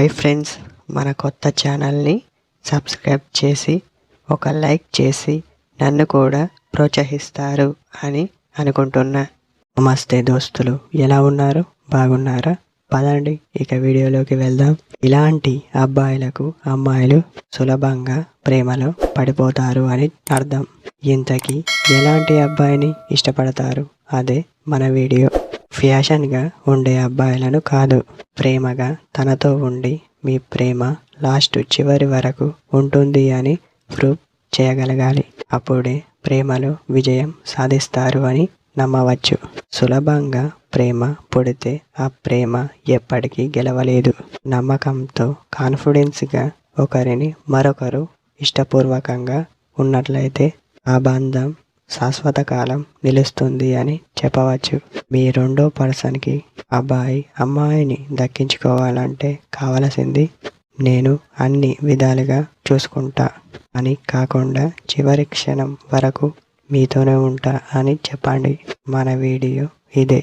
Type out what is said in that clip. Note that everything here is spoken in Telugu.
హాయ్ ఫ్రెండ్స్, మన కొత్త ఛానల్ని సబ్స్క్రైబ్ చేసి ఒక లైక్ చేసి నన్ను కూడా ప్రోత్సహిస్తారు అని అనుకుంటున్నా. నమస్తే దోస్తులు, ఎలా ఉన్నారు? బాగున్నారా? పదండి ఇక వీడియోలోకి వెళ్దాం. ఇలాంటి అబ్బాయిలకు అమ్మాయిలు సులభంగా ప్రేమలో పడిపోతారు అని అర్థం. ఇంతకీ ఎలాంటి అబ్బాయిని ఇష్టపడతారు? అదే మన వీడియో. ఫ్యాషన్గా ఉండే అబ్బాయిలను కాదు, ప్రేమగా తనతో ఉండి మీ ప్రేమ లాస్ట్ చివరి వరకు ఉంటుంది అని ప్రూవ్ చేయగలగాలి. అప్పుడే ప్రేమలో విజయం సాధిస్తారు అని నమ్మవచ్చు. సులభంగా ప్రేమ పుడితే ఆ ప్రేమ ఎప్పటికీ గెలవలేదు. నమ్మకంతో కాన్ఫిడెన్స్గా ఒకరిని మరొకరు ఇష్టపూర్వకంగా ఉన్నట్లయితే ఆ బంధం శాశ్వత కాలం నిలుస్తుంది అని చెప్పవచ్చు. మీ రెండో పర్సన్కి అబ్బాయి అమ్మాయిని దక్కించుకోవాలంటే కావలసింది నేను అన్ని విధాలుగా చూసుకుంటా అని కాకుండా చివరి క్షణం వరకు మీతోనే ఉంటా అని చెప్పండి. మన వీడియో ఇదే.